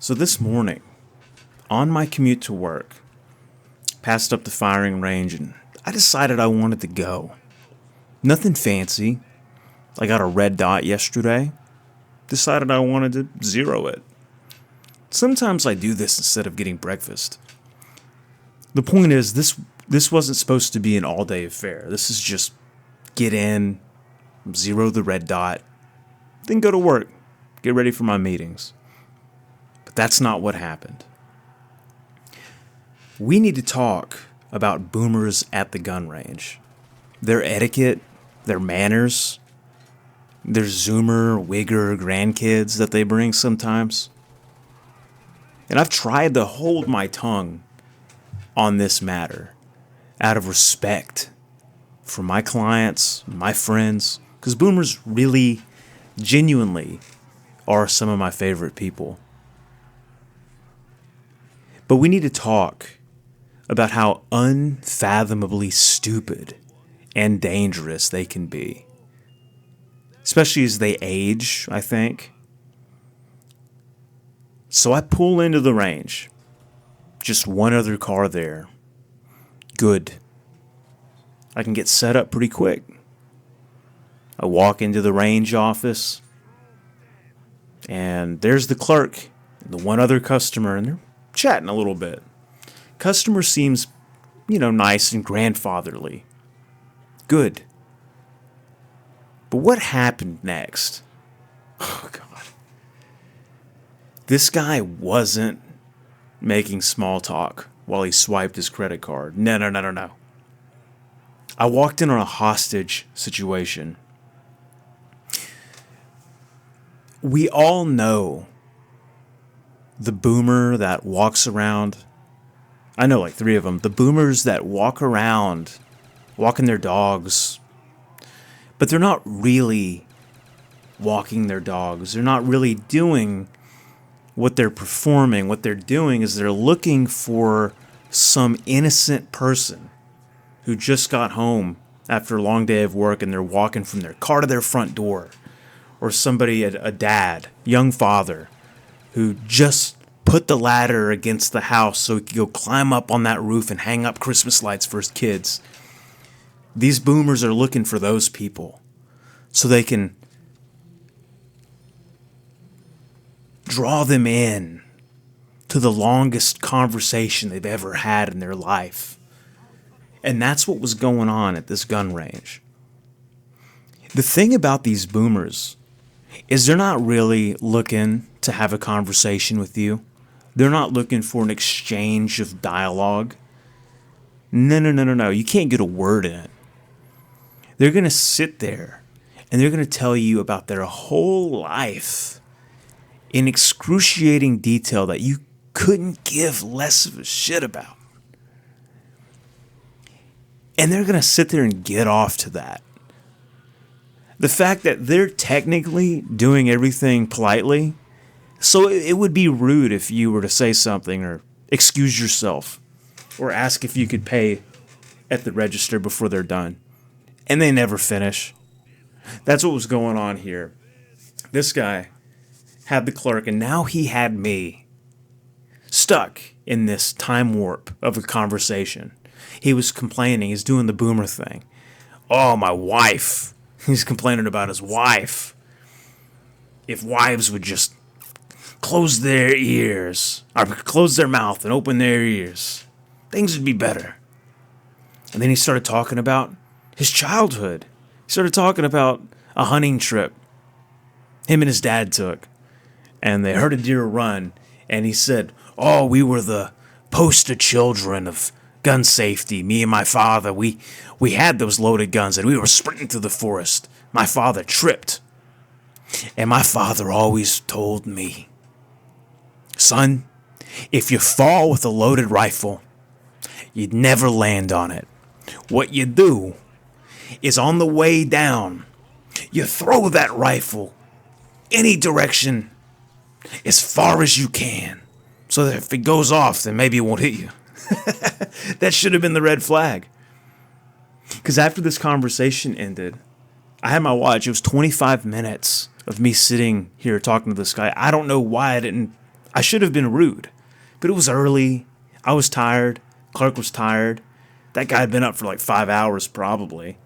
So this morning, on my commute to work, passed up the firing range and I decided I wanted to go. Nothing fancy. I got a red dot yesterday. Decided I wanted to zero it. Sometimes I do this instead of getting breakfast. The point is, this wasn't supposed to be an all-day affair. This is just get in, zero the red dot, then go to work, get ready for my meetings. But that's not what happened. We need to talk about boomers at the gun range. Their etiquette, their manners, their Zoomer, Wigger grandkids that they bring sometimes. And I've tried to hold my tongue on this matter out of respect for my clients, my friends, because boomers really, genuinely are some of my favorite people. But we need to talk about how unfathomably stupid and dangerous they can be, especially as they age, I think. So I pull into the range. Just one other car there. Good. I can get set up pretty quick. I walk into the range office, and there's the clerk and the one other customer, and they're chatting a little bit. Customer seems, nice and grandfatherly. Good. But what happened next? Oh, God. This guy wasn't making small talk while he swiped his credit card. No. I walked in on a hostage situation. We all know the boomer that walks around. I know like 3 of them. The boomers that walk around, walking their dogs, but they're not really walking their dogs. They're not really doing what they're performing. What they're doing is they're looking for some innocent person who just got home after a long day of work and they're walking from their car to their front door. Or somebody, a dad, young father, who just put the ladder against the house so he could go climb up on that roof and hang up Christmas lights for his kids. These boomers are looking for those people so they can draw them in to the longest conversation they've ever had in their life. And that's what was going on at this gun range. The thing about these boomers is they're not really looking to have a conversation with you. They're not looking for an exchange of dialogue. No. You can't get a word in. They're going to sit there and they're going to tell you about their whole life in excruciating detail that you couldn't give less of a shit about. And they're going to sit there and get off to that. The fact that they're technically doing everything politely, so it would be rude if you were to say something or excuse yourself or ask if you could pay at the register before they're done. And they never finish. That's what was going on here. This guy had the clerk, and now he had me stuck in this time warp of a conversation. He was complaining. He's doing the boomer thing. Oh, my wife. He's complaining about his wife. If wives would just close their ears, or close their mouth and open their ears, things would be better. And then he started talking about his childhood. He started talking about a hunting trip him and his dad took. And they heard a deer run, and he said, oh, we were the poster children of gun safety. Me and my father, we had those loaded guns, and we were sprinting through the forest. My father tripped. And my father always told me, son, if you fall with a loaded rifle, you'd never land on it. What you do is on the way down, you throw that rifle any direction as far as you can, so that if it goes off, then maybe it won't hit you. That should have been the red flag. Because after this conversation ended, I had my watch. It was 25 minutes of me sitting here talking to this guy. I don't know why I didn't I should have been rude, but it was early. I was tired. Clark was tired. That guy had been up for like 5 hours probably.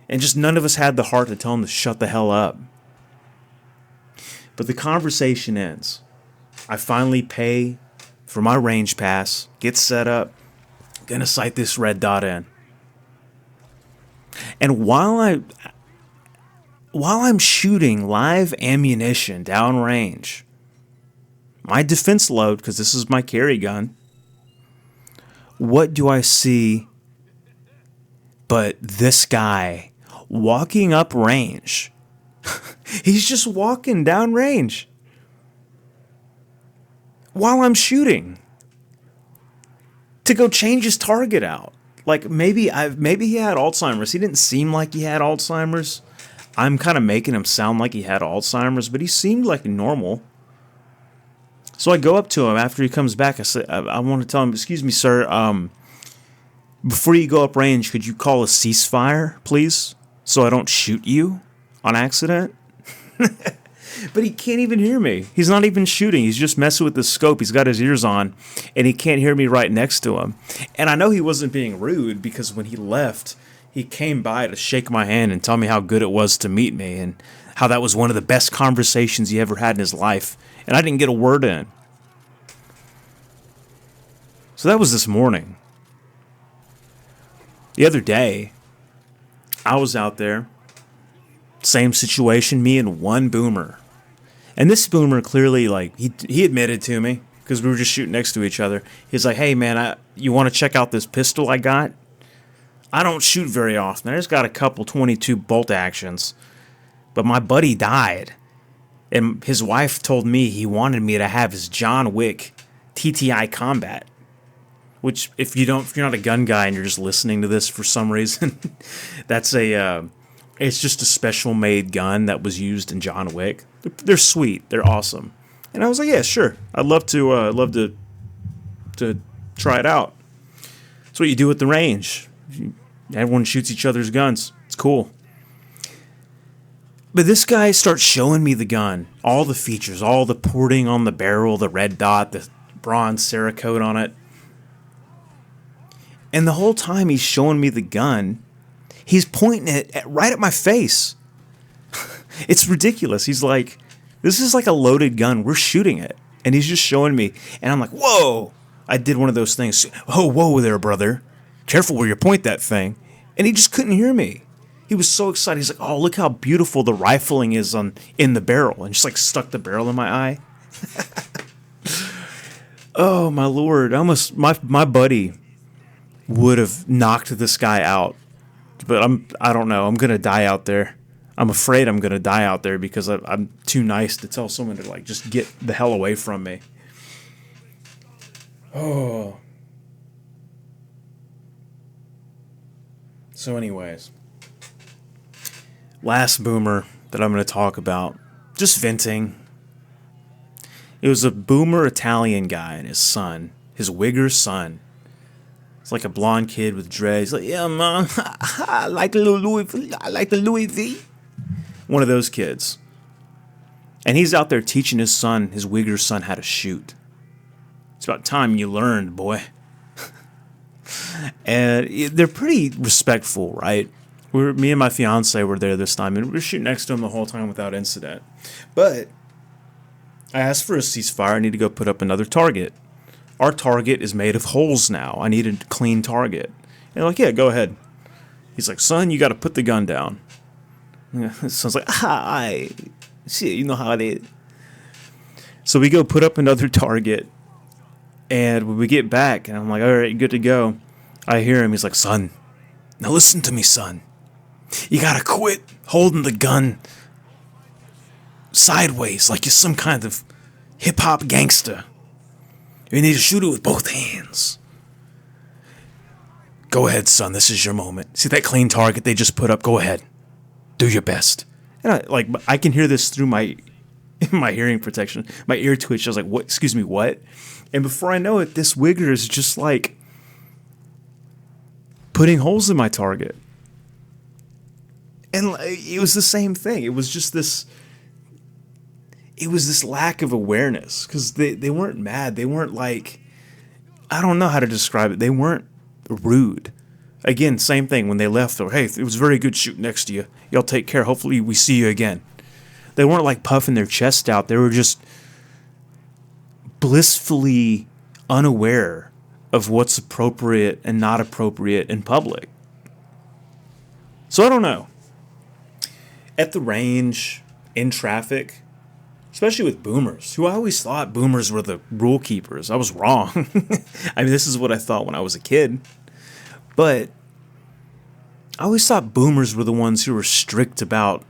And just none of us had the heart to tell him to shut the hell up. But the conversation ends. I finally pay for my range pass, get set up, gonna sight this red dot in. And while I'm shooting live ammunition downrange, my defense load, because this is my carry gun, what do I see but this guy walking up range? He's just walking down range while I'm shooting to go change his target out. Like maybe he had Alzheimer's. He didn't seem like he had Alzheimer's. I'm kind of making him sound like he had Alzheimer's, but he seemed like normal. So I go up to him after he comes back. I say, I want to tell him, excuse me, sir, before you go up range, could you call a ceasefire, please, so I don't shoot you on accident? But he can't even hear me. He's not even shooting. He's just messing with the scope. He's got his ears on, and he can't hear me right next to him. And I know he wasn't being rude because when he left, he came by to shake my hand and tell me how good it was to meet me and how that was one of the best conversations he ever had in his life. And I didn't get a word in. So that was this morning. The other day, I was out there. Same situation, me and one boomer. And this boomer clearly, like, he admitted to me, because we were just shooting next to each other. He's like, hey, man, you want to check out this pistol I got? I don't shoot very often. I just got a couple 22 bolt actions. But my buddy died. And his wife told me he wanted me to have his John Wick TTI Combat. Which, if you're not a gun guy and you're just listening to this for some reason, that's it's just a special made gun that was used in John Wick. They're sweet. They're awesome. And I was like, yeah, sure. I'd love to try it out. That's what you do at the range. Everyone shoots each other's guns. It's cool. But this guy starts showing me the gun, all the features, all the porting on the barrel, the red dot, the bronze Cerakote on it. And the whole time he's showing me the gun, he's pointing it right at my face. It's ridiculous. He's like, this is like a loaded gun. We're shooting it. And he's just showing me. And I'm like, whoa. I did one of those things. Oh, whoa there, brother. Careful where you point that thing. And he just couldn't hear me. He was so excited. He's like, oh, look how beautiful the rifling is in the barrel. And just like stuck the barrel in my eye. Oh, my Lord. Almost my buddy would have knocked this guy out. But I don't know. I'm going to die out there. I'm afraid I'm going to die out there because I'm too nice to tell someone to like just get the hell away from me. Oh. So anyways, last boomer that I'm going to talk about, just venting. It was a boomer Italian guy and his son, his wigger son. It's like a blonde kid with dreads. Like, yeah, mom, I like the Louis V. One of those kids. And he's out there teaching his son, his wigger son, how to shoot. It's about time you learned, boy. And they're pretty respectful, right? Me and my fiance were there this time, and we were shooting next to him the whole time without incident. But I asked for a ceasefire. I need to go put up another target. Our target is made of holes now. I need a clean target. And they're like, yeah, go ahead. He's like, son, you got to put the gun down. Son's like, I see, you know how it is. So we go put up another target. And when we get back, and I'm like, all right, good to go. I hear him. He's like, son, now listen to me, son. You got to quit holding the gun sideways like you're some kind of hip-hop gangster. You need to shoot it with both hands. Go ahead, son. This is your moment. See that clean target they just put up? Go ahead. Do your best. And I can hear this through my hearing protection. My ear twitched. I was like, what? Excuse me, what? And before I know it, this wigger is just like putting holes in my target. And it was the same thing. It was just this. it was this lack of awareness, because they weren't mad. They weren't like, I don't know how to describe it. They weren't rude. Again, same thing when they left. Or, hey, it was very good shooting next to you. Y'all take care. Hopefully we see you again. They weren't like puffing their chest out. They were just blissfully unaware of what's appropriate and not appropriate in public. So I don't know. At the range, in traffic, especially with boomers, who I always thought boomers were the rule keepers. I was wrong. I mean, this is what I thought when I was a kid. But I always thought boomers were the ones who were strict about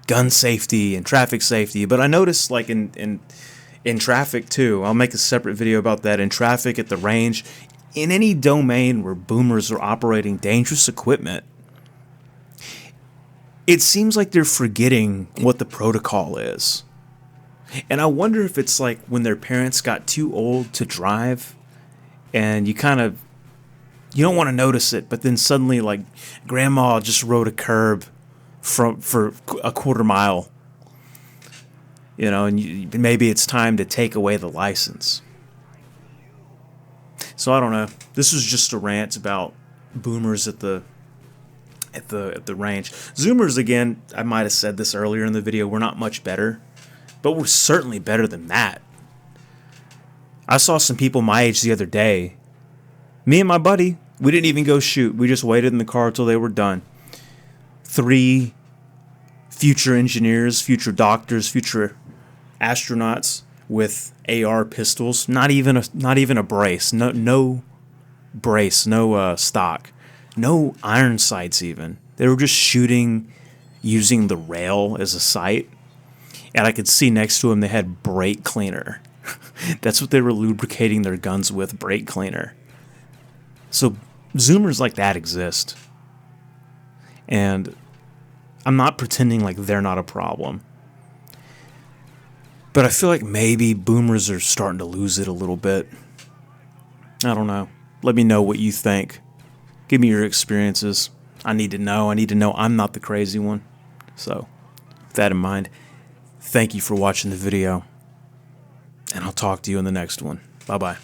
gun safety and traffic safety. But I noticed, like, in traffic too, I'll make a separate video about that. In traffic, at the range, in any domain where boomers are operating dangerous equipment, it seems like they're forgetting what the protocol is. And I wonder if it's like when their parents got too old to drive, and you don't want to notice it, but then suddenly, like, grandma just rode a curb for a quarter mile, and maybe it's time to take away the license. So I don't know. This was just a rant about boomers at the range. Zoomers, again, I might have said this earlier in the video, we're not much better, but we're certainly better than that. I saw some people my age the other day. Me and my buddy, we didn't even go shoot. We just waited in the car till they were done. 3 future engineers, future doctors, future astronauts with AR pistols. Not even a brace. No brace. No stock. No iron sights even. They were just shooting using the rail as a sight. And I could see next to them they had brake cleaner. That's what they were lubricating their guns with, brake cleaner. So Zoomers like that exist. And I'm not pretending like they're not a problem. But I feel like maybe boomers are starting to lose it a little bit. I don't know. Let me know what you think. Give me your experiences. I need to know. I'm not the crazy one. So, with that in mind, thank you for watching the video. And I'll talk to you in the next one. Bye-bye.